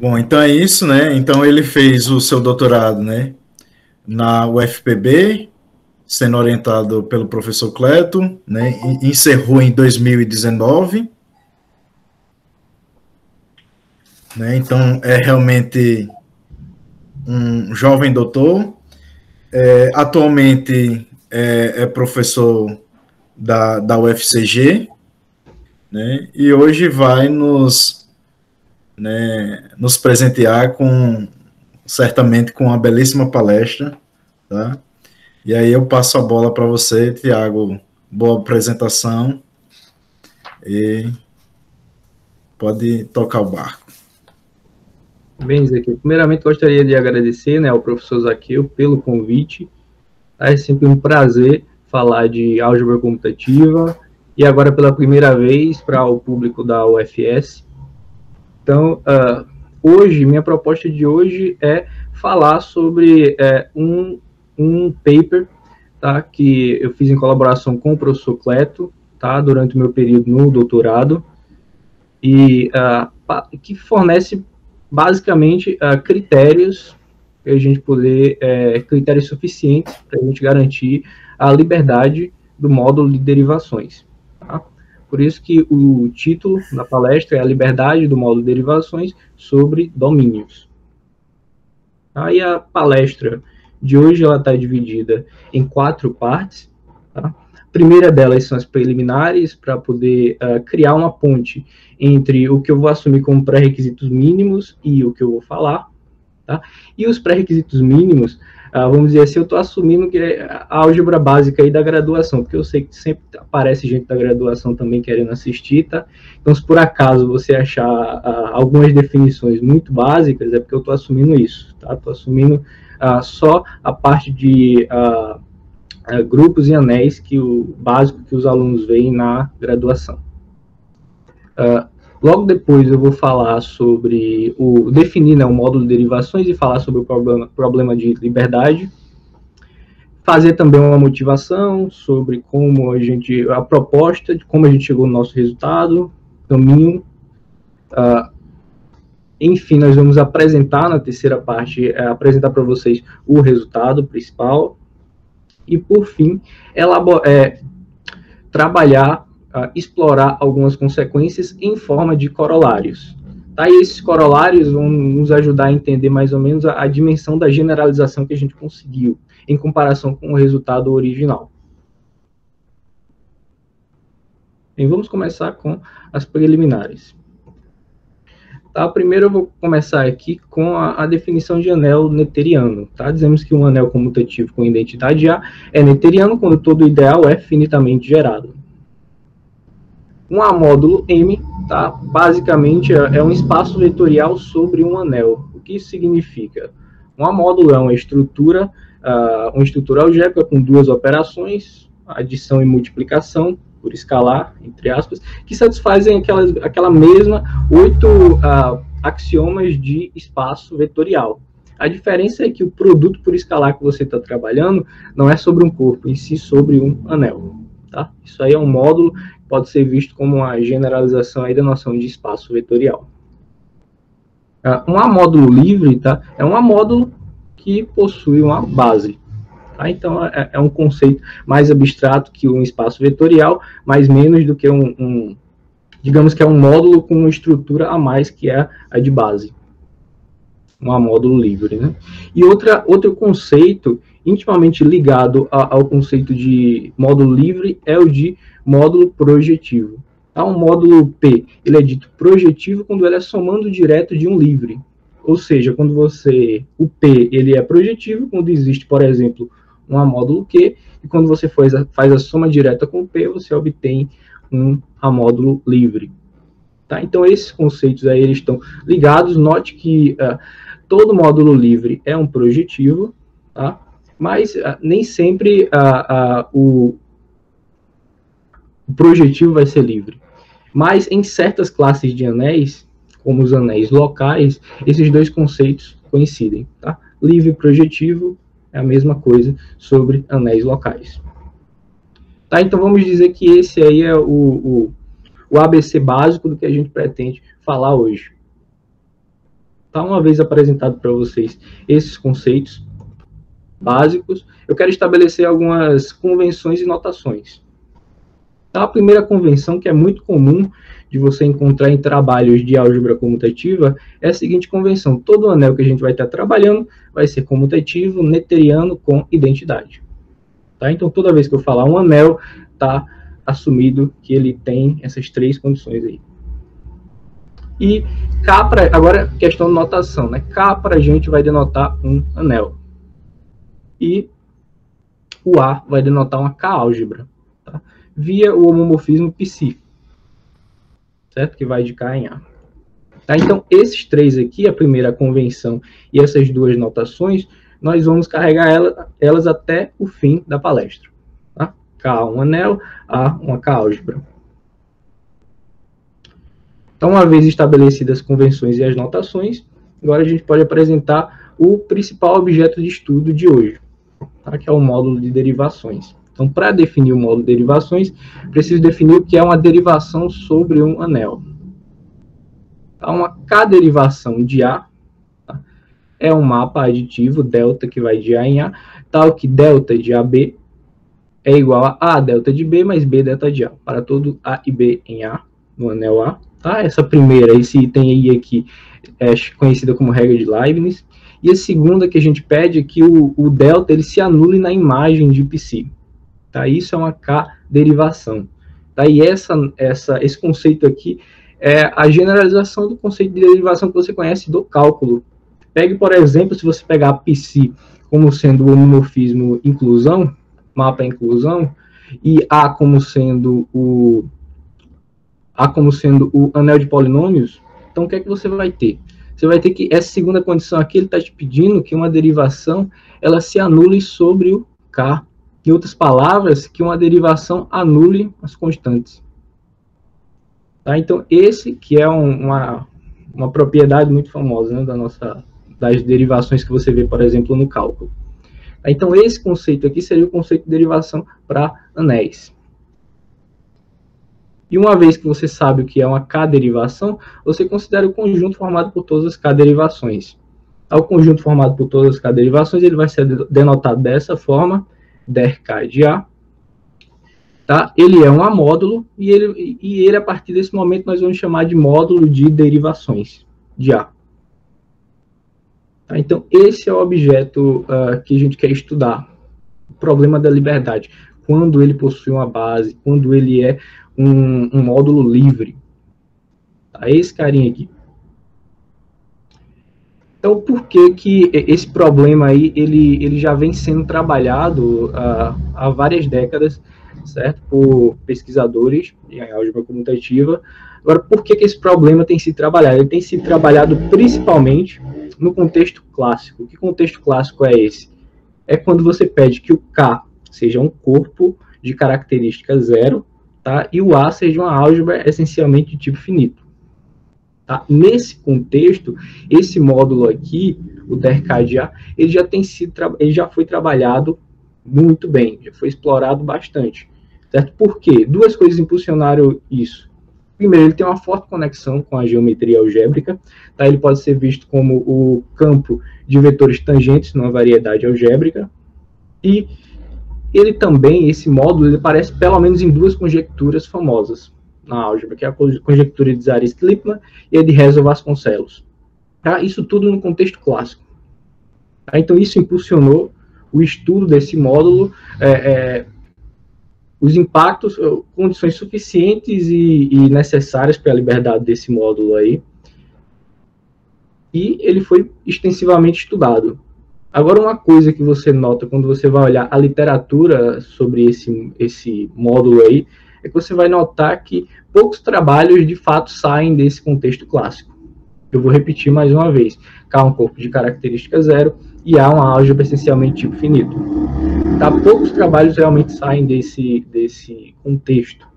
Bom, então é isso, né? Então ele fez o seu doutorado, né, na UFPB, sendo orientado pelo professor Cleto, né? Encerrou em 2019, né? Então é realmente um jovem doutor. Atualmente é professor da UFCG, né? E hoje vai nos presentear com certamente com uma belíssima palestra, tá? E aí eu passo a bola para você, Tiago. Boa apresentação e pode tocar o barco. Bem, Ezequiel, primeiramente gostaria de agradecer, né, ao professor Zaqueu pelo convite. É sempre um prazer falar de álgebra computativa e agora pela primeira vez para o público da UFS. Então, hoje, minha proposta de hoje é falar sobre um paper, tá, que eu fiz em colaboração com o professor Cleto, tá, durante o meu período no doutorado, e que fornece basicamente critérios para a gente poder, critérios suficientes para a gente garantir a liberdade do módulo de derivações. Tá? Por isso que o título da palestra é a liberdade do módulo de derivações sobre domínios. Aí a palestra de hoje ela está dividida em 4 partes. Tá? A primeira delas são as preliminares, para poder criar uma ponte entre o que eu vou assumir como pré-requisitos mínimos e o que eu vou falar. Tá? E os pré-requisitos mínimos, vamos dizer assim, eu estou assumindo que é a álgebra básica aí da graduação, porque eu sei que sempre aparece gente da graduação também querendo assistir, tá? Então, se por acaso você achar algumas definições muito básicas, é porque eu estou assumindo isso, tá? Estou assumindo só a parte de grupos e anéis, que o básico que os alunos veem na graduação. Logo depois eu vou falar sobre definir, né, o módulo de derivações e falar sobre o problema de liberdade. Fazer também uma motivação sobre como a proposta, de como a gente chegou no nosso resultado, caminho. Enfim, nós vamos apresentar na terceira parte, apresentar para vocês o resultado principal. E, por fim, trabalhar, explorar algumas consequências em forma de corolários. Tá? E esses corolários vão nos ajudar a entender mais ou menos a dimensão da generalização que a gente conseguiu em comparação com o resultado original. Bem, vamos começar com as preliminares. Tá? Primeiro eu vou começar aqui com a definição de anel noetheriano. Tá? Dizemos que um anel comutativo com identidade A é noetheriano quando todo ideal é finitamente gerado. Um A módulo M, tá? Basicamente é um espaço vetorial sobre um anel. O que isso significa? Um A módulo é uma estrutura algébrica com 2 operações, adição e multiplicação, por escalar, entre aspas, que satisfazem aquela mesma 8 axiomas de espaço vetorial. A diferença é que o produto por escalar que você está trabalhando não é sobre um corpo, em si sobre um anel. Tá? Isso aí é um módulo que pode ser visto como uma generalização aí da noção de espaço vetorial. Um A módulo livre, tá? É um A módulo que possui uma base. Tá? Então, é um conceito mais abstrato que um espaço vetorial, mas menos do que digamos que é um módulo com uma estrutura a mais, que é a de base. Um A módulo livre. Né? E outro conceito intimamente ligado ao conceito de módulo livre é o de módulo projetivo. Tá? Um módulo P, ele é dito projetivo quando ele é somando direto de um livre. Ou seja, quando o P ele é projetivo quando existe, por exemplo, um A módulo Q, e quando você faz a soma direta com o P, você obtém um A módulo livre. Tá? Então, esses conceitos aí eles estão ligados. Note que todo módulo livre é um projetivo, tá? Mas nem sempre o projetivo vai ser livre. Mas em certas classes de anéis, como os anéis locais, esses dois conceitos coincidem. Tá? Livre e projetivo é a mesma coisa sobre anéis locais. Tá? Então vamos dizer que esse aí é o ABC básico do que a gente pretende falar hoje. Tá? Uma vez apresentado para vocês esses conceitos básicos, eu quero estabelecer algumas convenções e notações. Tá? A primeira convenção, que é muito comum de você encontrar em trabalhos de álgebra comutativa, é a seguinte convenção: todo anel que a gente vai estar trabalhando vai ser comutativo, netteriano, com identidade. Tá? Então, toda vez que eu falar um anel, está assumido que ele tem essas três condições aí. E K, agora questão de notação, né? K para a gente vai denotar um anel. E o A vai denotar uma K-álgebra, tá? Via o homomorfismo psi, certo? Que vai de K em A. Tá? Então, esses três aqui, a primeira convenção e essas duas notações, nós vamos carregar elas até o fim da palestra. Tá? K, um anel, A, uma K-álgebra. Então, uma vez estabelecidas as convenções e as notações, agora a gente pode apresentar o principal objeto de estudo de hoje, tá? Que é o módulo de derivações. Então, para definir o módulo de derivações, preciso definir o que é uma derivação sobre um anel. Tá? Uma K-derivação de A, tá? É um mapa aditivo, delta, que vai de A em A, tal que delta de AB é igual a delta de B mais B delta de A, para todo A e B em A, no anel A. Tá? Essa primeira, esse item aí aqui, é conhecida como regra de Leibniz. E a segunda que a gente pede é que o delta ele se anule na imagem de psi. Tá? Isso é uma K-derivação. Tá? E esse conceito aqui é a generalização do conceito de derivação que você conhece do cálculo. Pegue, por exemplo, se você pegar psi como sendo o homomorfismo inclusão, mapa inclusão, e A como sendo o anel de polinômios, então o que é que você vai ter? Você vai ter que, essa segunda condição aqui, ele está te pedindo que uma derivação ela se anule sobre o K. Em outras palavras, que uma derivação anule as constantes. Tá? Então, esse que é uma propriedade muito famosa, né, das derivações que você vê, por exemplo, no cálculo. Tá? Então, esse conceito aqui seria o conceito de derivação para anéis. E uma vez que você sabe o que é uma K-derivação, você considera o conjunto formado por todas as K-derivações. O conjunto formado por todas as K-derivações, ele vai ser denotado dessa forma, der de A. Tá? Ele é um amódulo, e ele, a partir desse momento, nós vamos chamar de módulo de derivações de A. Tá? Então, esse é o objeto que a gente quer estudar. O problema da liberdade. Quando ele possui uma base, quando ele é um módulo livre. Tá? Esse carinha aqui. Então, por que esse problema aí, ele já vem sendo trabalhado há várias décadas, certo? Por pesquisadores em álgebra comutativa. Agora, por que esse problema tem sido trabalhado? Ele tem sido trabalhado principalmente no contexto clássico. Que contexto clássico é esse? É quando você pede que o K seja um corpo de característica zero, tá? E o A seja uma álgebra essencialmente de tipo finito. Tá? Nesse contexto, esse módulo aqui, o der de A, ele já foi trabalhado muito bem, já foi explorado bastante. Certo? Por quê? Duas coisas impulsionaram isso. Primeiro, ele tem uma forte conexão com a geometria algébrica. Tá? Ele pode ser visto como o campo de vetores tangentes numa variedade algébrica. E ele também, esse módulo, ele aparece pelo menos em duas conjecturas famosas na álgebra, que é a conjectura de Zariski-Lippmann e a de Rezzo-Vasconcelos. Tá? Isso tudo no contexto clássico. Tá? Então, isso impulsionou o estudo desse módulo, os impactos, condições suficientes e necessárias para a liberdade desse módulo aí. E ele foi extensivamente estudado. Agora, uma coisa que você nota quando você vai olhar a literatura sobre esse módulo aí, é que você vai notar que poucos trabalhos, de fato, saem desse contexto clássico. Eu vou repetir mais uma vez. K é um corpo de característica zero e A é uma álgebra essencialmente tipo finito. Tá? Poucos trabalhos realmente saem desse contexto.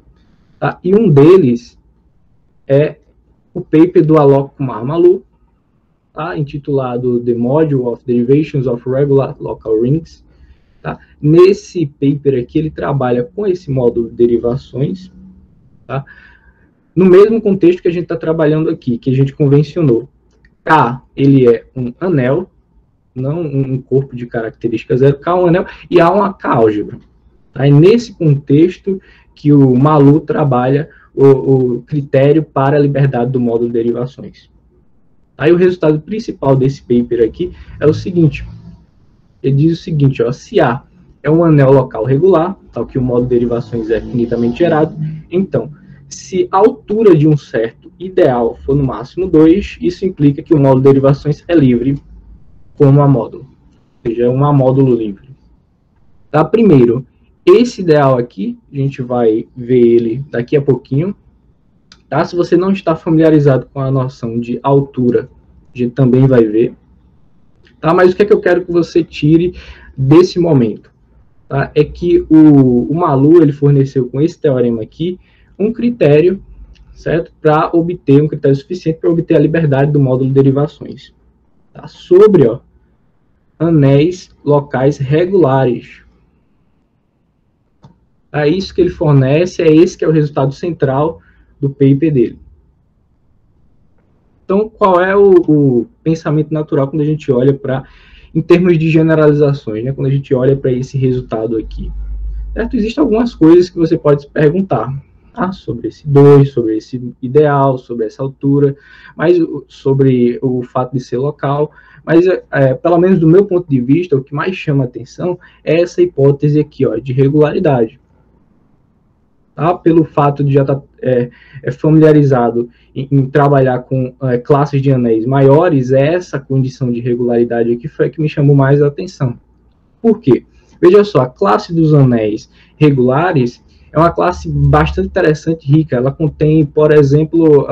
Tá? E um deles é o paper do Alok Kumar Maloo, tá? Intitulado The Module of Derivations of Regular Local Rings. Tá? Nesse paper aqui, ele trabalha com esse módulo de derivações, tá? No mesmo contexto que a gente está trabalhando aqui, que a gente convencionou. K, ele é um anel, não um corpo de características zero, K é um anel, e A uma K-álgebra. É nesse contexto que o Malu trabalha o critério para a liberdade do módulo de derivações. Aí o resultado principal desse paper aqui é o seguinte, ele diz o seguinte, ó, se A é um anel local regular, tal que o módulo de derivações é finitamente gerado, então, se a altura de um certo ideal for no máximo 2, isso implica que o módulo de derivações é livre como a módulo, ou seja, é um módulo livre. Tá? Primeiro, esse ideal aqui, a gente vai ver ele daqui a pouquinho. Tá? Se você não está familiarizado com a noção de altura, a gente também vai ver. Tá? Mas o que é que eu quero que você tire desse momento? Tá? É que o Malu ele forneceu com esse teorema aqui um critério, certo? Para obter um critério suficiente para obter a liberdade do módulo de derivações. Tá? Sobre anéis locais regulares. É isso que ele fornece, é esse que é o resultado central do paper dele. Então, qual é o pensamento natural quando a gente olha para, em termos de generalizações, né? Quando a gente olha para esse resultado aqui? Certo? Existem algumas coisas que você pode se perguntar sobre esse 2, sobre esse ideal, sobre essa altura, mas sobre o fato de ser local. Mas, pelo menos do meu ponto de vista, o que mais chama a atenção é essa hipótese aqui, ó, de regularidade. Tá? Pelo fato de já estar familiarizado em trabalhar com classes de anéis maiores, essa condição de regularidade aqui foi a que me chamou mais a atenção. Por quê? Veja só, a classe dos anéis regulares é uma classe bastante interessante, rica. Ela contém, por exemplo,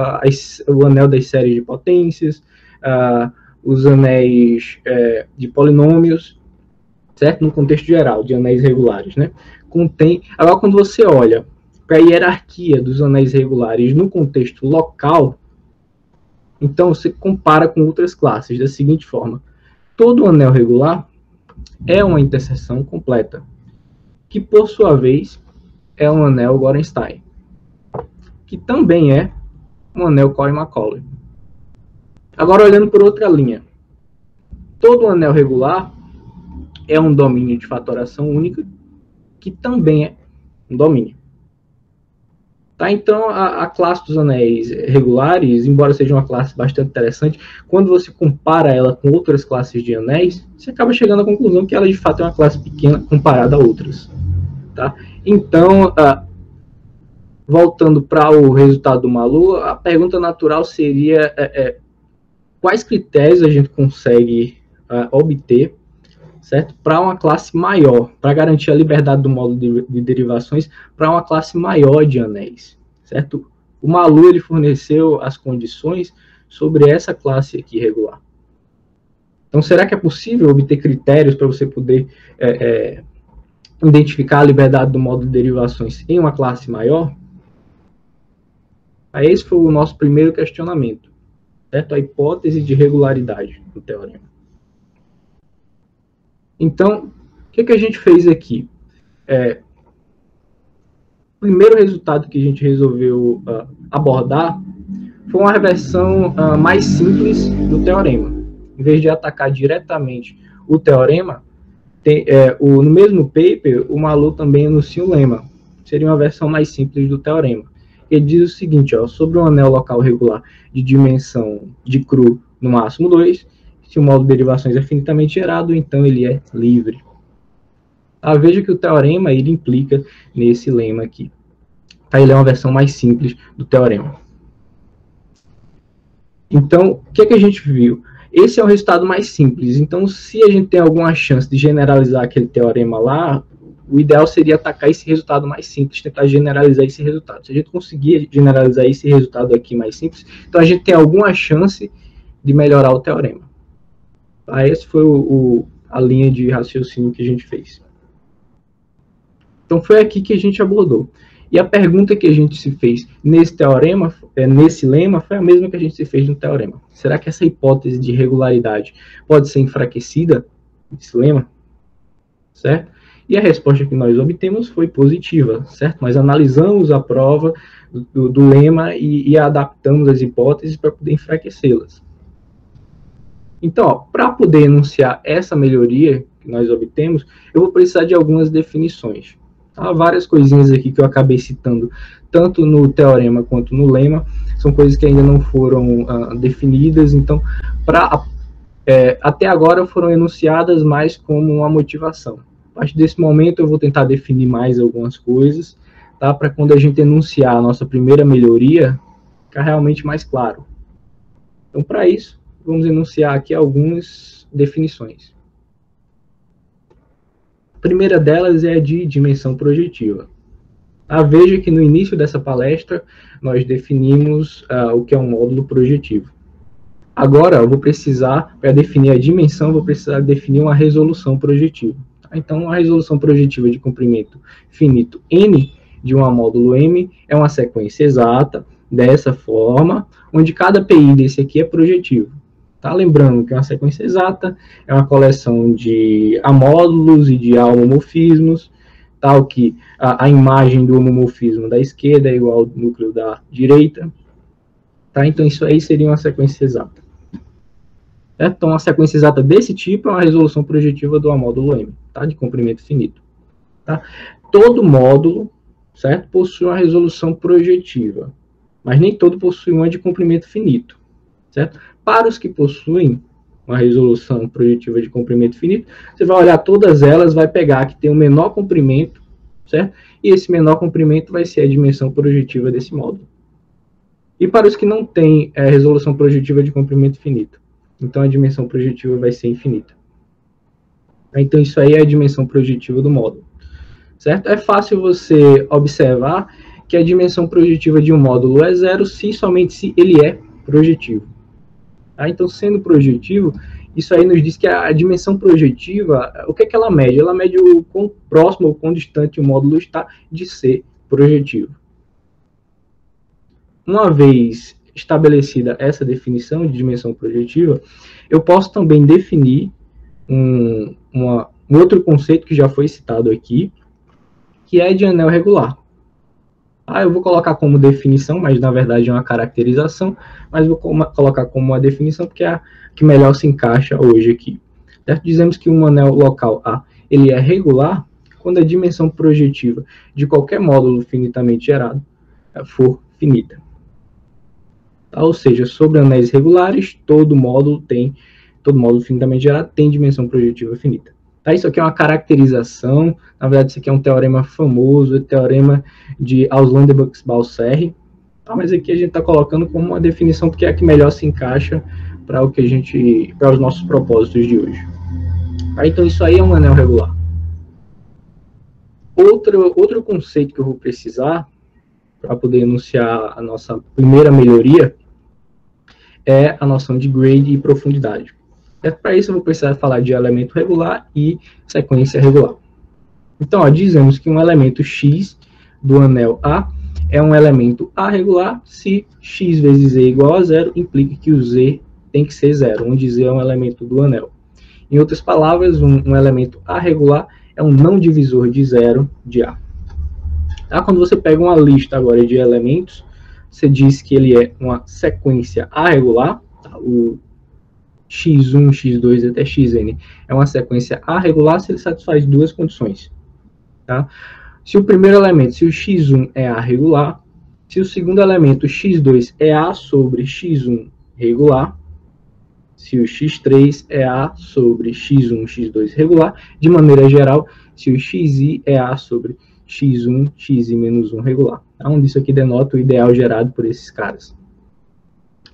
o anel das séries de potências, os anéis de polinômios, certo? No contexto geral, de anéis regulares, né? Contém. Agora, quando você olha para a hierarquia dos anéis regulares no contexto local, então você compara com outras classes da seguinte forma: todo anel regular é uma interseção completa, que por sua vez é um anel Gorenstein, que também é um anel Cory-Macaulay. Agora, olhando por outra linha, todo anel regular é um domínio de fatoração única, que também é um domínio. Tá? Então, a classe dos anéis regulares, embora seja uma classe bastante interessante, quando você compara ela com outras classes de anéis, você acaba chegando à conclusão que ela, de fato, é uma classe pequena comparada a outras. Tá? Então, voltando para o resultado do Malu, a pergunta natural seria quais critérios a gente consegue obter, certo? Para uma classe maior, para garantir a liberdade do módulo de derivações para uma classe maior de anéis, certo? O Malu ele forneceu as condições sobre essa classe aqui regular. Então, será que é possível obter critérios para você poder identificar a liberdade do módulo de derivações em uma classe maior? Aí esse foi o nosso primeiro questionamento, certo? A hipótese de regularidade do teorema. Então, o que a gente fez aqui? O primeiro resultado que a gente resolveu abordar foi uma versão mais simples do teorema. Em vez de atacar diretamente o teorema, no mesmo paper, o Malu também enuncia um lema. Seria uma versão mais simples do teorema. Ele diz o seguinte, ó, sobre um anel local regular de dimensão de cru no máximo 2, se o módulo de derivações é finitamente gerado, então ele é livre. Veja que o teorema ele implica nesse lema aqui. Ele é uma versão mais simples do teorema. Então, o que a gente viu? Esse é o resultado mais simples. Então, se a gente tem alguma chance de generalizar aquele teorema lá, o ideal seria atacar esse resultado mais simples, tentar generalizar esse resultado. Se a gente conseguir generalizar esse resultado aqui mais simples, então a gente tem alguma chance de melhorar o teorema. Essa foi a linha de raciocínio que a gente fez. Então, foi aqui que a gente abordou. E a pergunta que a gente se fez nesse teorema, nesse lema, foi a mesma que a gente se fez no teorema. Será que essa hipótese de regularidade pode ser enfraquecida nesse lema? Certo? E a resposta que nós obtemos foi positiva, certo? Nós analisamos a prova do lema e adaptamos as hipóteses para poder enfraquecê-las. Então, para poder enunciar essa melhoria que nós obtemos, eu vou precisar de algumas definições. Há várias coisinhas aqui que eu acabei citando, tanto no teorema quanto no lema, são coisas que ainda não foram definidas, então, até agora foram enunciadas mais como uma motivação. A partir desse momento eu vou tentar definir mais algumas coisas, tá? Para quando a gente enunciar a nossa primeira melhoria, ficar realmente mais claro. Então, para isso, vamos enunciar aqui algumas definições. A primeira delas é a de dimensão projetiva. Veja que no início dessa palestra, nós definimos o que é um módulo projetivo. Agora, eu vou precisar, para definir a dimensão, vou precisar definir uma resolução projetiva. Então, a resolução projetiva de comprimento finito n de um módulo m é uma sequência exata, dessa forma, onde cada PI desse aqui é projetivo. Tá? Lembrando que uma sequência exata é uma coleção de amódulos e de homomorfismos, tal que a imagem do homomorfismo da esquerda é igual ao núcleo da direita. Tá? Então, isso aí seria uma sequência exata. Certo? Então, uma sequência exata desse tipo é uma resolução projetiva do módulo M, tá? De comprimento finito. Tá? Todo módulo, certo, possui uma resolução projetiva, mas nem todo possui uma de comprimento finito. Certo? Para os que possuem uma resolução projetiva de comprimento finito, você vai olhar todas elas, vai pegar que tem o menor comprimento, certo? E esse menor comprimento vai ser a dimensão projetiva desse módulo. E para os que não têm resolução projetiva de comprimento finito, então a dimensão projetiva vai ser infinita. Então isso aí é a dimensão projetiva do módulo. Certo? É fácil você observar que a dimensão projetiva de um módulo é zero somente se ele é projetivo. Então, sendo projetivo, isso aí nos diz que a dimensão projetiva, o que é que ela mede? Ela mede o quão próximo ou quão distante o módulo está de ser projetivo. Uma vez estabelecida essa definição de dimensão projetiva, eu posso também definir um outro conceito que já foi citado aqui, que é de anel regular. Eu vou colocar como definição, mas na verdade é uma caracterização, mas vou colocar como uma definição porque é a que melhor se encaixa hoje aqui. Certo? Dizemos que um anel local A ele é regular quando a dimensão projetiva de qualquer módulo finitamente gerado for finita. Ou seja, sobre anéis regulares, todo módulo finitamente gerado tem dimensão projetiva finita. Isso aqui é uma caracterização, na verdade isso aqui é um teorema famoso, o teorema de Auslandet-Buchs-Balcerri, mas aqui a gente está colocando como uma definição porque é a que melhor se encaixa para os nossos propósitos de hoje. Então isso aí é um anel regular. Outro conceito que eu vou precisar para poder enunciar a nossa primeira melhoria é a noção de grade e profundidade. Para isso eu vou precisar falar de elemento regular e sequência regular. Então, dizemos que um elemento x do anel A é um elemento A regular se x vezes z igual a zero, implica que o z tem que ser zero, onde z é um elemento do anel. Em outras palavras, um elemento A regular é um não divisor de zero de A. Quando você pega uma lista agora de elementos, você diz que ele é uma sequência A regular, o x1, x2 até xn é uma sequência A regular se ele satisfaz duas condições. Se o primeiro elemento, se o x1 é A regular, se o segundo elemento, x2, é A sobre x1 regular, se o x3 é A sobre x1, x2 regular, de maneira geral, se o xi é A sobre x1, xi menos 1 regular. Onde isso aqui denota o ideal gerado por esses caras.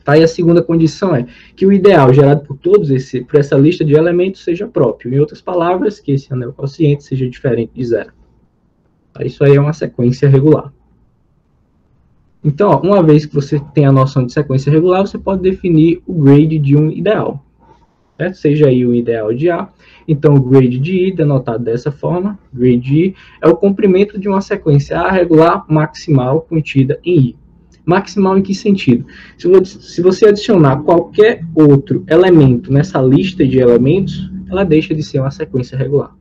E a segunda condição é que o ideal gerado por por essa lista de elementos seja próprio. Em outras palavras, que esse anel quociente seja diferente de zero. Isso aí é uma sequência regular. Então, uma vez que você tem a noção de sequência regular, você pode definir o grade de um ideal. Certo? Seja aí o ideal de A. Então, o grade de I, denotado dessa forma, grade de I, é o comprimento de uma sequência A regular maximal contida em I. Maximal em que sentido? Se você adicionar qualquer outro elemento nessa lista de elementos, ela deixa de ser uma sequência regular.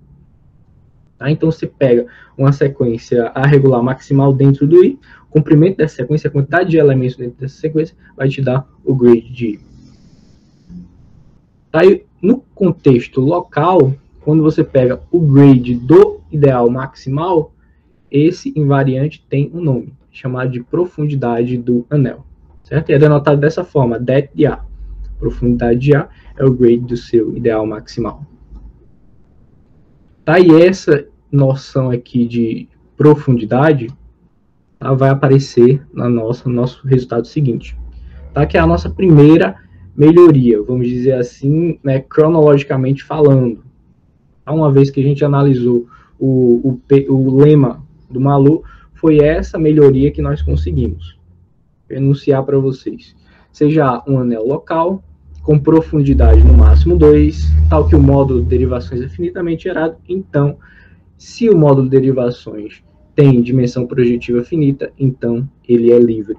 Então, você pega uma sequência A regular maximal dentro do I, o comprimento dessa sequência, a quantidade de elementos dentro dessa sequência, vai te dar o grade de I. Tá? E no contexto local, quando você pega o grade do ideal maximal, esse invariante tem um nome, chamado de profundidade do anel. Certo? E é denotado dessa forma, det de A. Profundidade de A é o grade do seu ideal maximal. Tá? E essa noção aqui de profundidade, tá, vai aparecer no nosso resultado seguinte. Tá? Que é a nossa primeira melhoria, vamos dizer assim, né, cronologicamente falando. Tá? Uma vez que a gente analisou o lema do Malu, foi essa melhoria que nós conseguimos enunciar para vocês. Seja um anel local, com profundidade no máximo 2, tal que o módulo de derivações é finitamente gerado. Então, se o módulo de derivações tem dimensão projetiva finita, então ele é livre.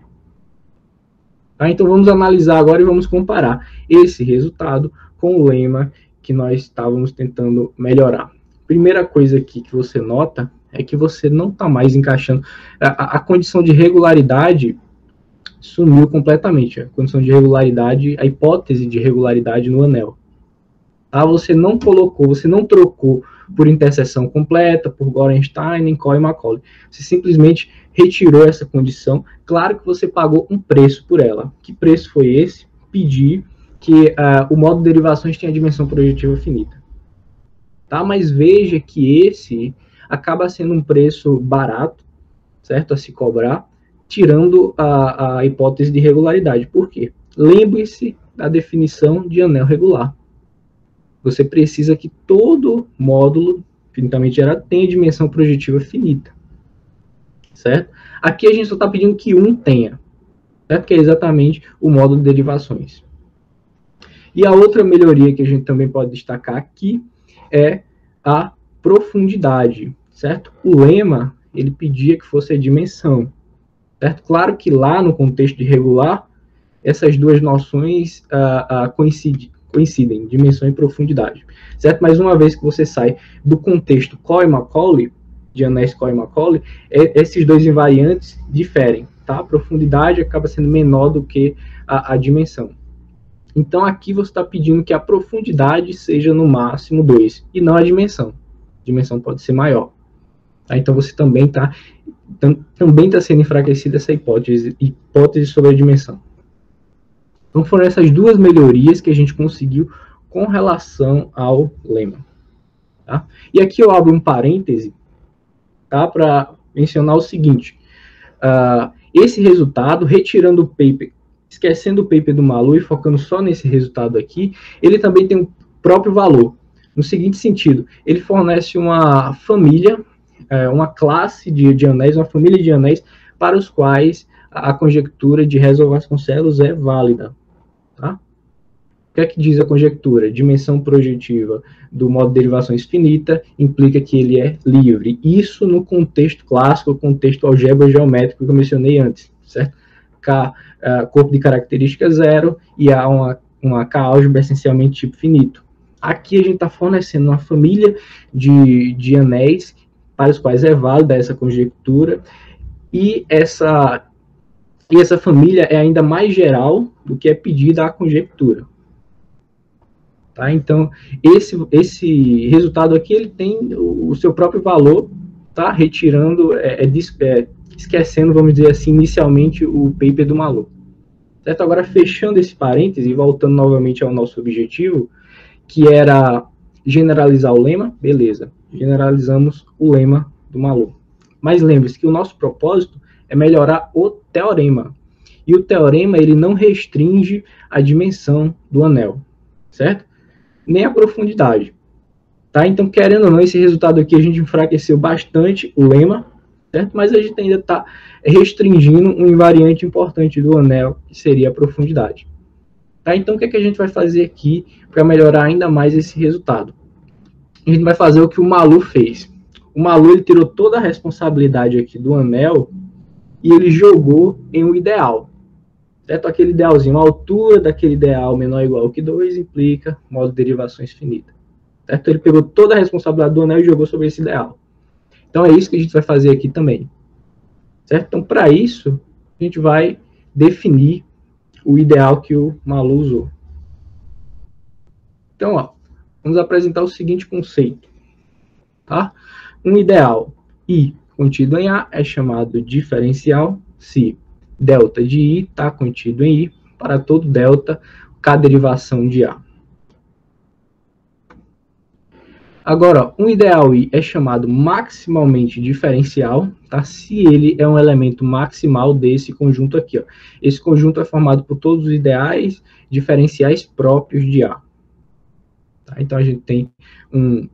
Tá? Então, vamos analisar agora e vamos comparar esse resultado com o lema que nós estávamos tentando melhorar. Primeira coisa aqui que você nota é que você não está mais encaixando. A condição de regularidade sumiu completamente. A condição de regularidade, a hipótese de regularidade no anel. Tá? Você não colocou, você não trocou por interseção completa, por Gorenstein, Coy e Macaulay. Você simplesmente retirou essa condição. Claro que você pagou um preço por ela. Que preço foi esse? Pedir que o módulo de derivações tenha dimensão projetiva finita. Tá? Mas veja que esse acaba sendo um preço barato, certo? A se cobrar, tirando a hipótese de regularidade. Por quê? Lembre-se da definição de anel regular. Você precisa que todo módulo finitamente gerado tenha dimensão projetiva finita. Certo? Aqui a gente só está pedindo que um tenha. Certo? Que é exatamente o módulo de derivações. E a outra melhoria que a gente também pode destacar aqui é a profundidade. Certo? O lema, ele pedia que fosse a dimensão. Certo? Claro que lá no contexto de regular, essas duas noções coincidem, dimensão e profundidade. Certo? Mas uma vez que você sai do contexto Coy e Macaulay, de anéis Coy e Macaulay, esses dois invariantes diferem. Tá? A profundidade acaba sendo menor do que a dimensão. Então aqui você está pedindo que a profundidade seja no máximo 2, e não a dimensão. A dimensão pode ser maior. Tá? Então você também está sendo enfraquecida essa hipótese sobre a dimensão. Então foram essas duas melhorias que a gente conseguiu com relação ao lema. Tá? E aqui eu abro um parêntese, tá, para mencionar o seguinte. Esse resultado, retirando o paper, esquecendo o paper do Malu e focando só nesse resultado aqui, ele também tem um próprio valor. No seguinte sentido, ele fornece uma família, uma classe de anéis, uma família de anéis para os quais a conjectura de Hessel-Vasconcelos é válida. Tá? O que é que diz a conjectura? Dimensão projetiva do módulo de derivações finita implica que ele é livre. Isso no contexto clássico, contexto álgebra geométrico que eu mencionei antes, certo? K, corpo de característica zero, e há uma K-álgebra essencialmente tipo finito. Aqui a gente está fornecendo uma família de anéis para os quais é válida essa conjectura, e essa família é ainda mais geral do que é pedida à conjectura. Tá? Então, esse resultado aqui ele tem o seu próprio valor, tá? Retirando, esquecendo, vamos dizer assim, inicialmente o paper do Malu. Certo? Agora, fechando esse parêntese e voltando novamente ao nosso objetivo, que era generalizar o lema, beleza, generalizamos o lema do Malu. Mas lembre-se que o nosso propósito é melhorar o teorema. E o teorema ele não restringe a dimensão do anel, certo? Nem a profundidade. Tá? Então, querendo ou não, esse resultado aqui a gente enfraqueceu bastante o lema, certo? Mas a gente ainda está restringindo um invariante importante do anel, que seria a profundidade. Tá? Então, o que é que a gente vai fazer aqui para melhorar ainda mais esse resultado? A gente vai fazer o que o Malu fez. O Malu ele tirou toda a responsabilidade aqui do anel e ele jogou em um ideal. Certo? Aquele idealzinho, a altura daquele ideal menor ou igual que 2 implica módulo de derivações finita. Certo? Ele pegou toda a responsabilidade do anel e jogou sobre esse ideal. Então é isso que a gente vai fazer aqui também. Certo? Então, para isso, a gente vai definir o ideal que o Malu usou. Então, ó, vamos apresentar o seguinte conceito, tá? Um ideal I contido em A é chamado diferencial se delta de I está contido em I para todo delta K derivação de A. Agora, um ideal I é chamado maximalmente diferencial, tá? Se ele é um elemento maximal desse conjunto aqui, ó. Esse conjunto é formado por todos os ideais diferenciais próprios de A. Tá? Então, a gente tem um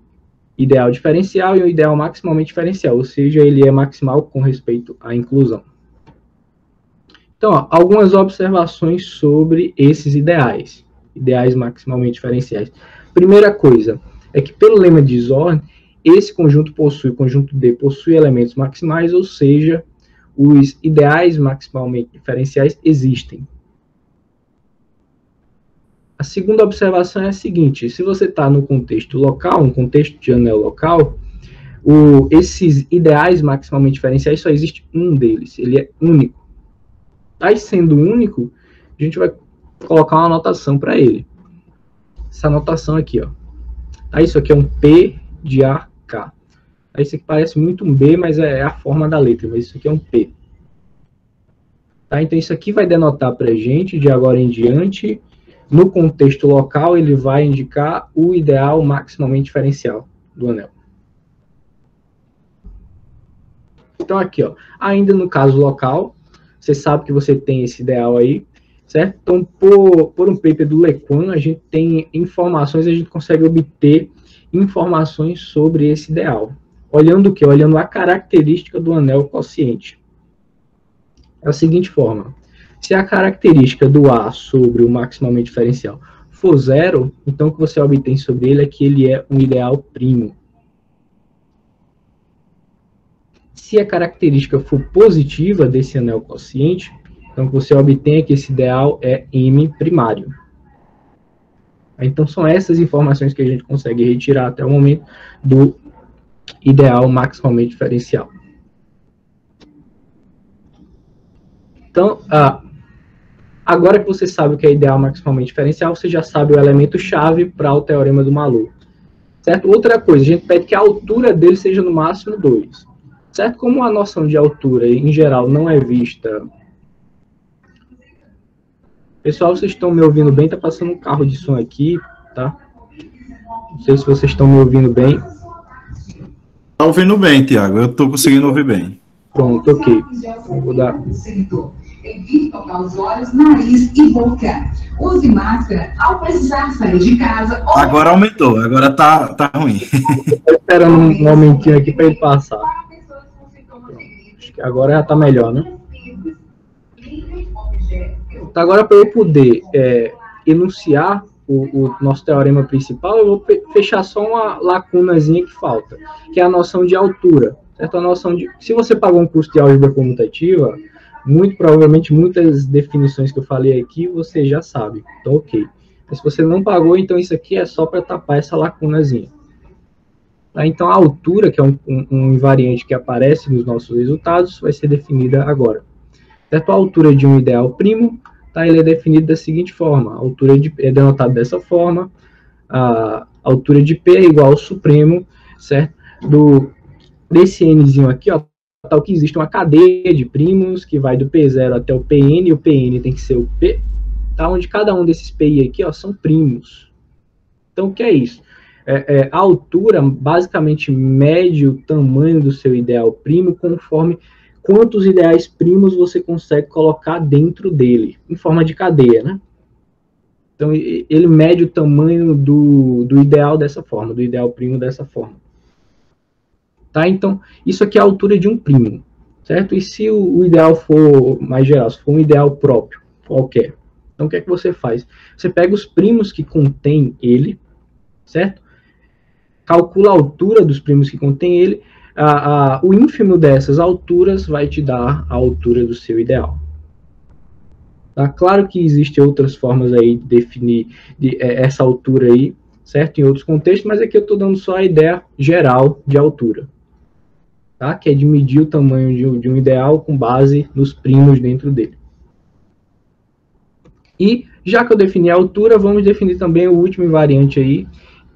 ideal diferencial e um ideal maximalmente diferencial, ou seja, ele é maximal com respeito à inclusão. Então, ó, algumas observações sobre esses ideais maximalmente diferenciais. Primeira coisa é que, pelo lema de Zorn, esse conjunto possui, o conjunto D possui elementos maximais, ou seja, os ideais maximalmente diferenciais existem. A segunda observação é a seguinte: se você está no contexto local, um contexto de anel local, esses ideais maximalmente diferenciais só existe um deles, ele é único. Aí, sendo único, a gente vai colocar uma anotação para ele. Essa anotação aqui, ó. Aí, isso aqui é um P de AK. Aí, isso aqui parece muito um B, mas é a forma da letra, mas isso aqui é um P. Tá? Então, isso aqui vai denotar para a gente, de agora em diante, no contexto local, ele vai indicar o ideal maximalmente diferencial do anel. Então, aqui, ó, ainda no caso local, você sabe que você tem esse ideal aí, certo? Então, por um paper do Lequan, a gente tem informações, a gente consegue obter informações sobre esse ideal. Olhando o quê? Olhando a característica do anel quociente. É a seguinte forma: se a característica do A sobre o maximalmente diferencial for zero, então o que você obtém sobre ele é que ele é um ideal primo. Se a característica for positiva desse anel quociente, então o que você obtém é que esse ideal é M primário. Então são essas informações que a gente consegue retirar até o momento do ideal maximalmente diferencial. Então, agora que você sabe o que é ideal maximalmente diferencial, você já sabe o elemento-chave para o teorema do Malô. Certo? Outra coisa, a gente pede que a altura dele seja no máximo 2. Certo? Como a noção de altura, em geral, não é vista... Pessoal, vocês estão me ouvindo bem? Está passando um carro de som aqui, tá? Não sei se vocês estão me ouvindo bem. Está ouvindo bem, Tiago. Eu estou conseguindo ouvir bem. Pronto, ok. Vou dar... Evite tocar os olhos, nariz e boca. Use máscara ao precisar sair de casa. Agora aumentou, agora tá ruim. Estou esperando um momentinho aqui para ele passar. Acho que agora já está melhor, né? Então, agora, para eu poder enunciar o nosso teorema principal, eu vou fechar só uma lacunazinha que falta, que é a noção de altura. Certo? A noção de... Se você pagou um curso de álgebra comutativa, muito provavelmente muitas definições que eu falei aqui você já sabe. Então, ok. Mas se você não pagou, então isso aqui é só para tapar essa lacunazinha. Tá? Então, a altura, que é um invariante que aparece nos nossos resultados, vai ser definida agora. Certo? A altura de um ideal primo, tá? Ele é definido da seguinte forma. A altura é denotada dessa forma. A altura de P é igual ao supremo, certo? Desse nzinho aqui, ó, tal que existe uma cadeia de primos que vai do P0 até o Pn, e o Pn tem que ser o P, tá? Onde cada um desses Pi aqui, ó, são primos. Então, o que é isso? A altura basicamente mede o tamanho do seu ideal primo conforme quantos ideais primos você consegue colocar dentro dele, em forma de cadeia, né? Então, ele mede o tamanho do ideal dessa forma, do ideal primo dessa forma. Tá? Então, isso aqui é a altura de um primo, certo? E se o ideal for mais geral, se for um ideal próprio, qualquer, então o que é que você faz? Você pega os primos que contém ele, certo? Calcula a altura dos primos que contém ele, o ínfimo dessas alturas vai te dar a altura do seu ideal. Tá? Claro que existem outras formas aí de definir essa altura aí, certo? Em outros contextos, mas aqui eu estou dando só a ideia geral de altura. Tá? Que é de medir o tamanho de um ideal com base nos primos dentro dele. E Já que eu defini a altura, vamos definir também o último invariante aí,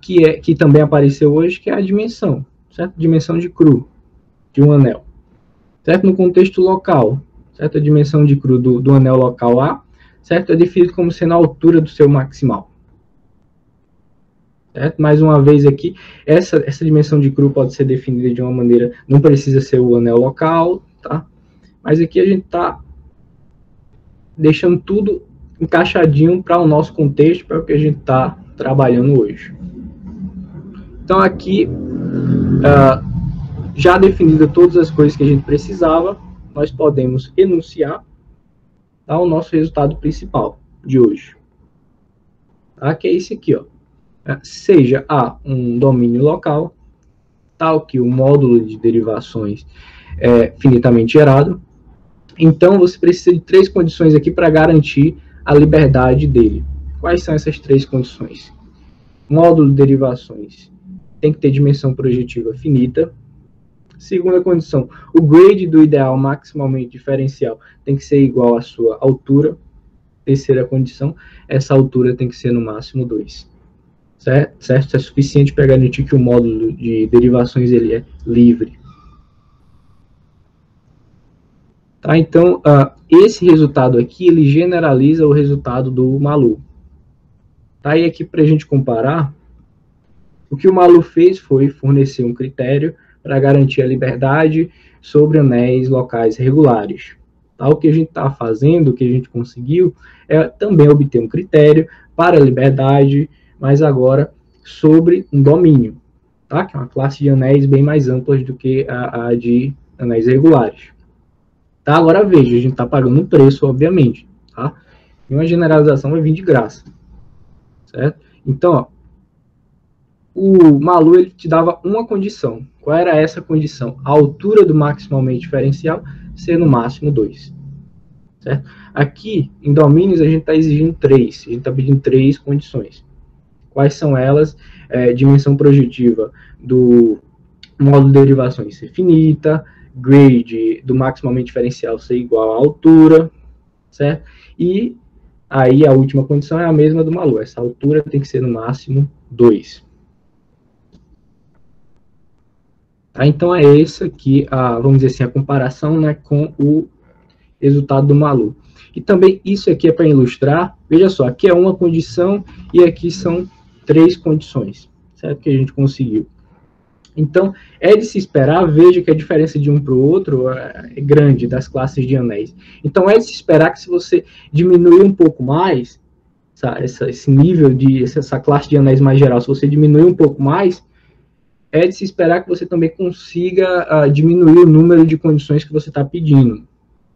que também apareceu hoje, que é a dimensão, certo? Dimensão de cru de um anel, certo? No contexto local, certo? A dimensão de cru do anel local A, certo? É definido como sendo a altura do seu maximal. Certo? Mais uma vez aqui, essa dimensão de cru pode ser definida de uma maneira, não precisa ser o anel local, tá? Mas aqui a gente está deixando tudo encaixadinho para o nosso contexto, para o que a gente está trabalhando hoje. Então aqui, já definida todas as coisas que a gente precisava, nós podemos enunciar, tá, o nosso resultado principal de hoje. Tá? Que é esse aqui, ó. Seja A um domínio local, tal que o módulo de derivações é finitamente gerado. Então, você precisa de 3 condições aqui para garantir a liberdade dele. Quais são essas 3 condições? Módulo de derivações tem que ter dimensão projetiva finita. Segunda condição, o grade do ideal maximalmente diferencial tem que ser igual à sua altura. Terceira condição, essa altura tem que ser no máximo 2. Certo? Isso é suficiente para garantir que o módulo de derivações ele é livre. Tá? Então, esse resultado aqui, ele generaliza o resultado do Malu. Tá? E aqui, para a gente comparar, o que o Malu fez foi fornecer um critério para garantir a liberdade sobre anéis locais regulares. Tá? O que a gente está fazendo, o que a gente conseguiu, é também obter um critério para a liberdade, mas agora sobre um domínio, tá? Que é uma classe de anéis bem mais ampla do que a de anéis regulares. Tá? Agora veja, a gente está pagando um preço, obviamente. Tá? E uma generalização vai vir de graça. Certo? Então, ó, o Malu ele te dava uma condição. Qual era essa condição? A altura do maximalmente diferencial ser no máximo 2. Certo? Aqui, em domínios, a gente está exigindo 3. A gente está pedindo 3 condições. Quais são elas? Dimensão projetiva do módulo de derivações ser finita, grade do maximalmente diferencial ser igual à altura, certo? E aí a última condição é a mesma do Malu. Essa altura tem que ser no máximo 2. Tá? Então é essa aqui, vamos dizer assim, a comparação, né, com o resultado do Malu. E também isso aqui é para ilustrar, veja só, aqui é uma condição e aqui são 3 condições, certo? Que a gente conseguiu. Então, é de se esperar, veja que a diferença de um para o outro é grande das classes de anéis. Então, é de se esperar que se você diminuir um pouco mais, esse nível essa classe de anéis mais geral, se você diminuir um pouco mais, é de se esperar que você também consiga diminuir o número de condições que você está pedindo,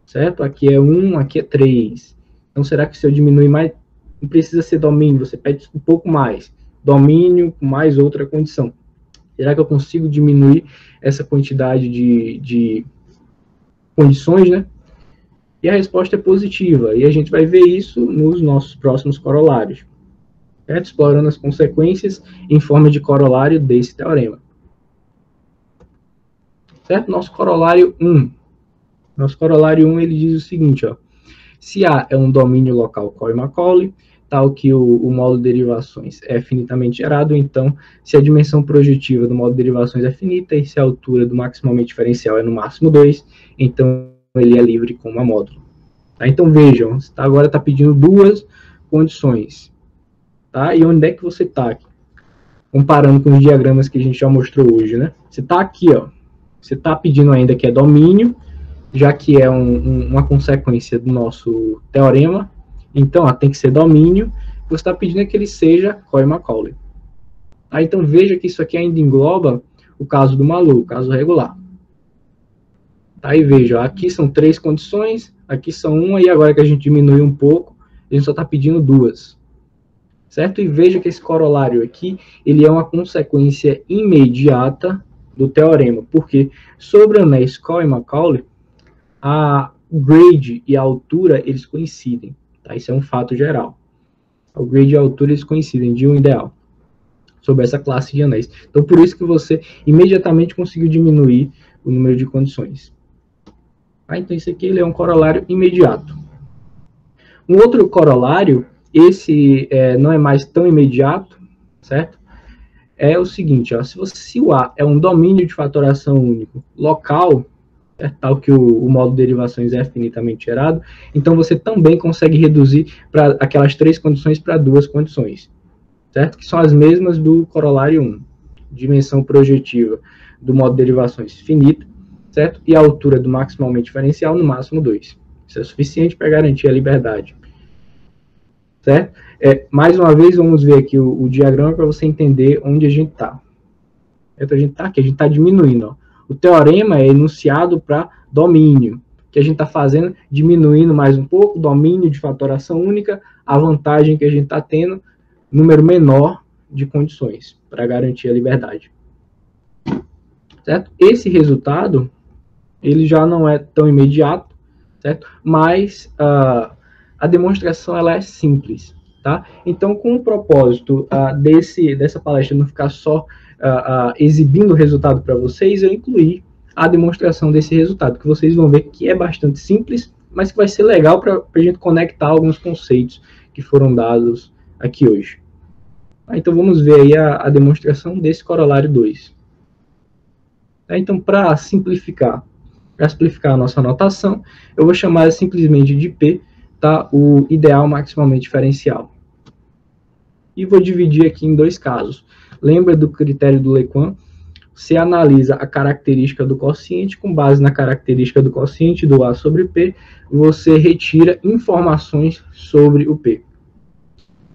certo? Aqui é 1, aqui é 3. Então, será que se eu diminuir mais, não precisa ser domínio, você pede um pouco mais. Domínio com mais outra condição. Será que eu consigo diminuir essa quantidade de condições, né? E a resposta é positiva. E a gente vai ver isso nos nossos próximos corolários, certo? Explorando as consequências em forma de corolário desse teorema. Certo? Nosso corolário 1. Nosso corolário 1, ele diz o seguinte, ó. Se A é um domínio local Cory-Macaulay, tal que o módulo de derivações é finitamente gerado, então, se a dimensão projetiva do módulo de derivações é finita e se a altura do maximalmente diferencial é no máximo 2, então ele é livre com uma módulo. Tá? Então, vejam, você agora está pedindo 2 condições. Tá? E onde é que você está? Comparando com os diagramas que a gente já mostrou hoje, né? Você está aqui, ó. Você está pedindo ainda que é domínio, já que é uma consequência do nosso teorema. Então, tem que ser domínio. Você está pedindo que ele seja Cory-Macaulay. Então, veja que isso aqui ainda engloba o caso do Malu, o caso regular. E veja, aqui são 3 condições, aqui são 1, e agora que a gente diminui um pouco, a gente só está pedindo 2. Certo? E veja que esse corolário aqui, ele é uma consequência imediata do teorema, porque sobre anéis Cory-Macaulay, a grade e a altura, eles coincidem. Tá? Isso é um fato geral. O grade e a altura, eles coincidem de um ideal sobre essa classe de anéis. Então, por isso que você imediatamente conseguiu diminuir o número de condições. Então, isso aqui ele é um corolário imediato. Um outro corolário esse não é mais tão imediato, certo? É o seguinte, ó, se o A é um domínio de fatoração único local, tal que o modo de derivações é finitamente gerado, então você também consegue reduzir para aquelas 3 condições para 2 condições, certo? Que são as mesmas do corolário 1, dimensão projetiva do modo de derivações finita, certo? E a altura do maximalmente diferencial no máximo 2. Isso é suficiente para garantir a liberdade, certo? Mais uma vez, vamos ver aqui o diagrama para você entender onde a gente está. A gente está aqui, a gente está diminuindo, ó. O teorema é enunciado para domínio, que a gente está fazendo, diminuindo mais um pouco, domínio de fatoração única, a vantagem que a gente está tendo, número menor de condições, para garantir a liberdade. Certo? Esse resultado, ele já não é tão imediato, certo? Mas a demonstração ela é simples. Tá? Então, com o propósito dessa palestra não ficar só exibindo o resultado para vocês, eu incluí a demonstração desse resultado, que vocês vão ver que é bastante simples, mas que vai ser legal para a gente conectar alguns conceitos que foram dados aqui hoje. Então, vamos ver aí a demonstração desse corolário 2. Então, para simplificar a nossa notação, eu vou chamar simplesmente de P, tá? O ideal maximalmente diferencial. E vou dividir aqui em 2 casos. Lembra do critério do Lequan? Você analisa a característica do quociente, com base na característica do quociente do A sobre P, você retira informações sobre o P.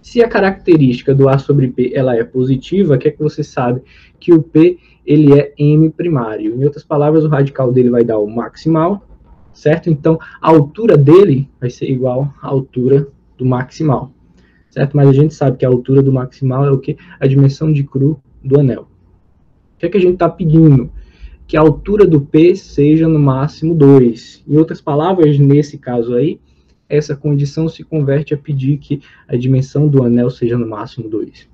Se a característica do A sobre P ela é positiva, que é que você sabe que o P ele é M primário. Em outras palavras, o radical dele vai dar o maximal, certo? Então, a altura dele vai ser igual à altura do maximal, certo? Mas a gente sabe que a altura do maximal é o quê? A dimensão de cru do anel. O que é que a gente está pedindo? Que a altura do P seja no máximo 2. Em outras palavras, nesse caso aí, essa condição se converte a pedir que a dimensão do anel seja no máximo 2.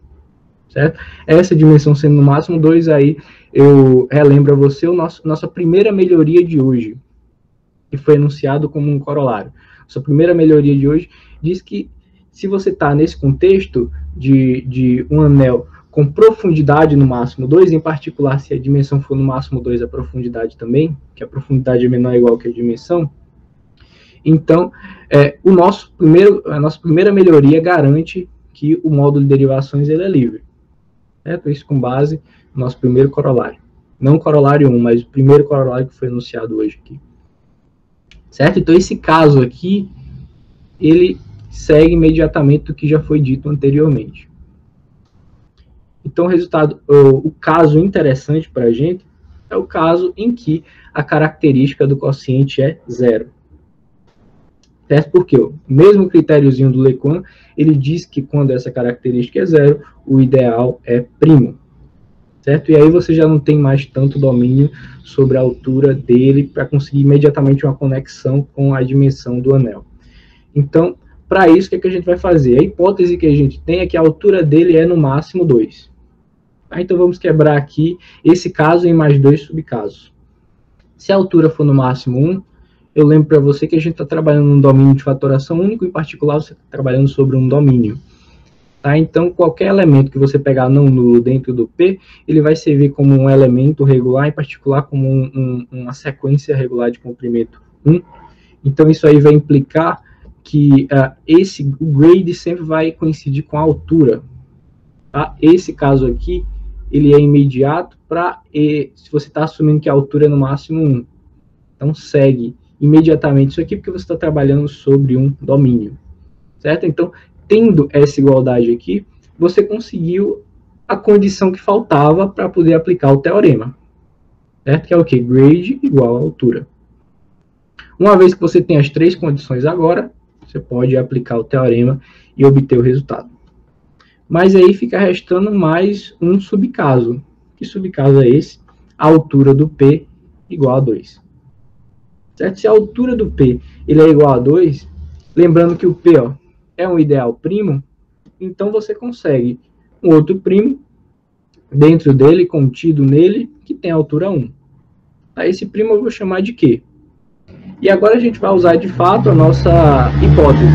Certo? Essa dimensão sendo no máximo 2, aí eu relembro a você nossa primeira melhoria de hoje, que foi enunciado como um corolário. Nossa primeira melhoria de hoje diz que se você está nesse contexto de um anel com profundidade no máximo 2, em particular se a dimensão for no máximo 2, a profundidade também, que a profundidade é menor ou igual que a dimensão, então a nossa primeira melhoria garante que o módulo de derivações ele é livre. Certo? Isso com base no nosso primeiro corolário. Não o corolário 1, mas o primeiro corolário que foi enunciado hoje aqui. Certo? Então, esse caso aqui, ele segue imediatamente do que já foi dito anteriormente. Então, o caso interessante para a gente é o caso em que a característica do quociente é 0. Certo? Porque o mesmo critériozinho do Lequan, ele diz que quando essa característica é 0, o ideal é primo. Certo? E aí você já não tem mais tanto domínio sobre a altura dele para conseguir imediatamente uma conexão com a dimensão do anel. Então, para isso, o que a gente vai fazer? A hipótese que a gente tem é que a altura dele é no máximo 2. Então, vamos quebrar aqui esse caso em mais 2 subcasos. Se a altura for no máximo 1, eu lembro para você que a gente está trabalhando num domínio de fatoração único, em particular você está trabalhando sobre um domínio. Tá? Então, qualquer elemento que você pegar não nulo dentro do P, ele vai servir como um elemento regular, em particular como uma sequência regular de comprimento 1. Então, isso aí vai implicar que o grade sempre vai coincidir com a altura. Tá? Esse caso aqui, ele é imediato se você está assumindo que a altura é no máximo 1. Então, segue imediatamente isso aqui, porque você está trabalhando sobre um domínio. Certo? Então, tendo essa igualdade aqui, você conseguiu a condição que faltava para poder aplicar o teorema. Certo? Que é o quê? Grade igual a altura. Uma vez que você tem as 3 condições agora, você pode aplicar o teorema e obter o resultado. Mas aí fica restando mais um subcaso. Que subcaso é esse? A altura do P igual a 2. Certo? Se a altura do P ele é igual a 2, lembrando que o P é um ideal primo, então você consegue um outro primo dentro dele, contido nele, que tem a altura 1. Esse primo eu vou chamar de Q. E agora a gente vai usar de fato a nossa hipótese.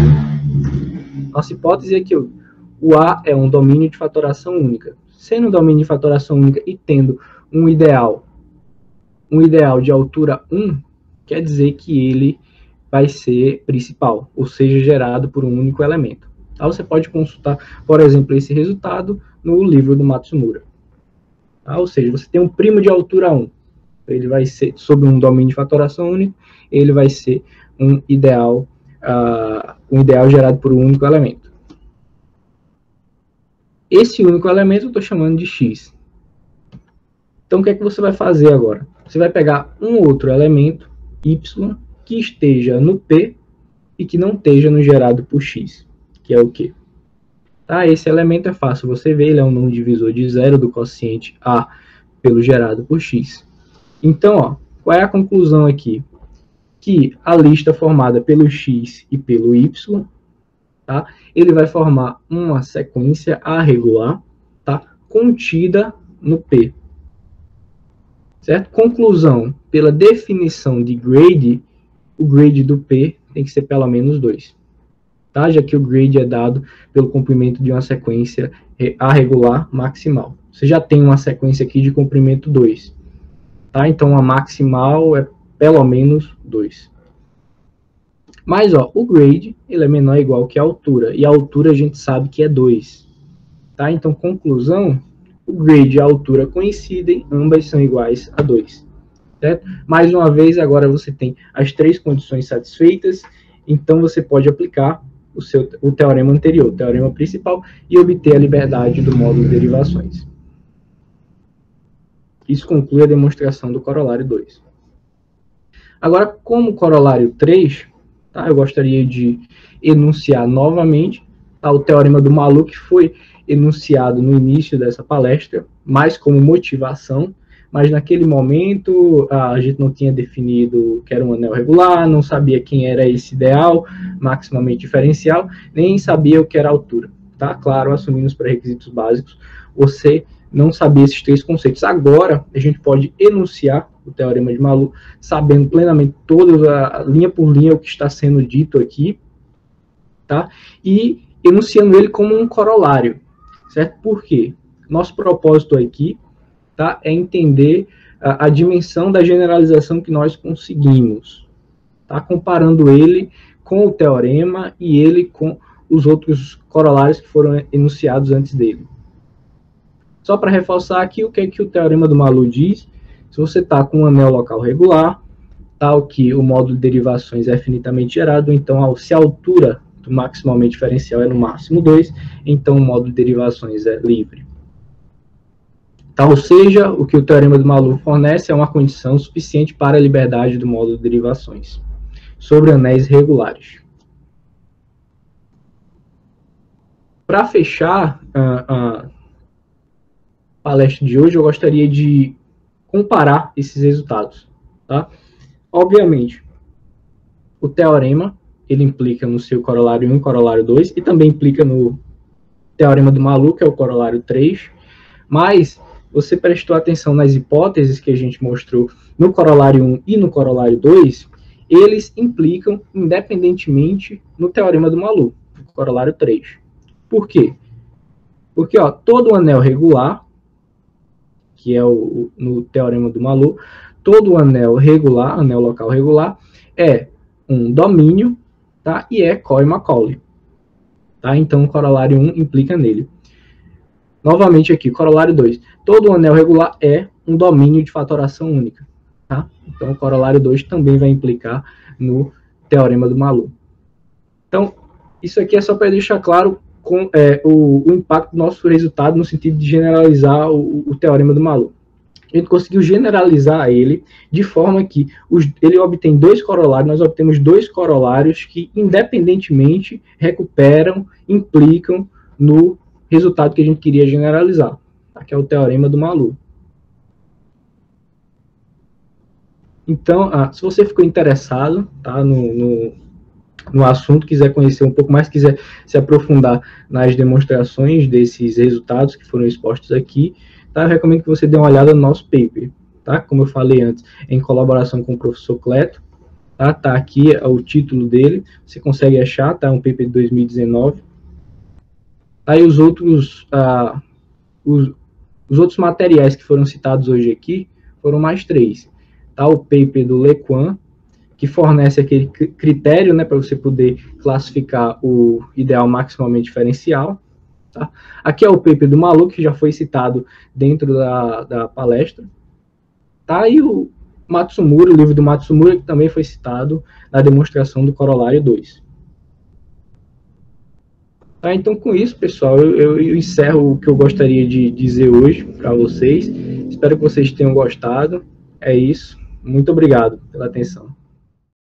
Nossa hipótese é que o A é um domínio de fatoração única. Sendo um domínio de fatoração única e tendo um ideal de altura 1, quer dizer que ele vai ser principal, ou seja, gerado por um único elemento. Tá? Você pode consultar, por exemplo, esse resultado no livro do Matsumura. Tá? Ou seja, você tem um primo de altura 1. Ele vai ser, sobre um domínio de fatoração único, ele vai ser um ideal gerado por um único elemento. Esse único elemento eu estou chamando de X. Então, o que é que você vai fazer agora? Você vai pegar um outro elemento, Y, que esteja no P e que não esteja no gerado por X, que é o quê? Tá? Esse elemento é fácil você ver, ele é um número divisor de zero do quociente A pelo gerado por X. Então, ó, qual é a conclusão aqui? Que a lista formada pelo X e pelo Y, tá? Ele vai formar uma sequência A regular, tá? Contida no P. Certo? Conclusão, pela definição de grade, o grade do P tem que ser pelo menos 2. Tá? Já que o grade é dado pelo comprimento de uma sequência A regular maximal. Você já tem uma sequência aqui de comprimento 2. Tá? Então, a maximal é pelo menos 2. Mas, ó, o grade ele é menor ou igual que a altura. E a altura a gente sabe que é 2. Tá? Então, conclusão, o grade e a altura coincidem, ambas são iguais a 2. Certo? Mais uma vez, agora você tem as 3 condições satisfeitas, então você pode aplicar o teorema anterior, o teorema principal, e obter a liberdade do módulo de derivações. Isso conclui a demonstração do corolário 2. Agora, como corolário 3, tá, eu gostaria de enunciar novamente tá, o teorema do Maloo, que foi enunciado no início dessa palestra, mais como motivação, mas naquele momento a gente não tinha definido que era um anel regular, não sabia quem era esse ideal maximamente diferencial, nem sabia o que era a altura. Tá? Claro, assumindo os pré-requisitos básicos, você não sabia esses 3 conceitos. Agora, a gente pode enunciar o teorema de Maloo, sabendo plenamente toda linha por linha o que está sendo dito aqui, tá? E enunciando ele como um corolário. Certo? Por quê? Nosso propósito aqui, tá, é entender a dimensão da generalização que nós conseguimos, tá? Comparando ele com o teorema e ele com os outros corolários que foram enunciados antes dele. Só para reforçar aqui o que é que o teorema do Maloo diz, se você está com um anel local regular, tal que o módulo de derivações é finitamente gerado, então se a altura do maximalmente diferencial é no máximo 2, então o módulo de derivações é livre. Tá, ou seja, o que o teorema do Maloo fornece é uma condição suficiente para a liberdade do módulo de derivações sobre anéis regulares. Para fechar a palestra de hoje, eu gostaria de comparar esses resultados. Tá? Obviamente, o teorema ele implica no seu corolário 1 e corolário 2, e também implica no teorema do Maloo, que é o corolário 3, mas você prestou atenção nas hipóteses que a gente mostrou no corolário 1 e no corolário 2, eles implicam independentemente no teorema do Maloo, o corolário 3. Por quê? Porque ó, todo anel regular, que é no teorema do Maloo, todo anel regular, anel local regular, é um domínio, tá? E é Cohen-Macaulay. Tá? Então, o corolário 1 implica nele. Novamente aqui, corolário 2. Todo anel regular é um domínio de fatoração única. Tá? Então, o corolário 2 também vai implicar no teorema do Maloo. Então, isso aqui é só para deixar claro o impacto do nosso resultado no sentido de generalizar o teorema do Maloo. A gente conseguiu generalizar ele de forma que ele obtém 2 corolários, nós obtemos 2 corolários que, independentemente, recuperam, implicam no resultado que a gente queria generalizar, tá? Que é o teorema do Maloo. Então, se você ficou interessado, tá, no assunto, quiser conhecer um pouco mais, quiser se aprofundar nas demonstrações desses resultados que foram expostos aqui, tá, eu recomendo que você dê uma olhada no nosso paper, tá? Como eu falei antes, em colaboração com o professor Cleto, tá? Tá aqui o título dele, você consegue achar, tá? Um paper de 2019, Aí os outros materiais que foram citados hoje aqui foram mais 3. Tá? O paper do Lequan, que fornece aquele critério, né, para você poder classificar o ideal maximamente diferencial. Tá? Aqui é o paper do Maluk, que já foi citado dentro da palestra. Tá? E o Matsumura, o livro do Matsumura, que também foi citado na demonstração do corolário 2. Tá? Então, com isso, pessoal, eu encerro o que eu gostaria de dizer hoje para vocês. Espero que vocês tenham gostado. É isso. Muito obrigado pela atenção.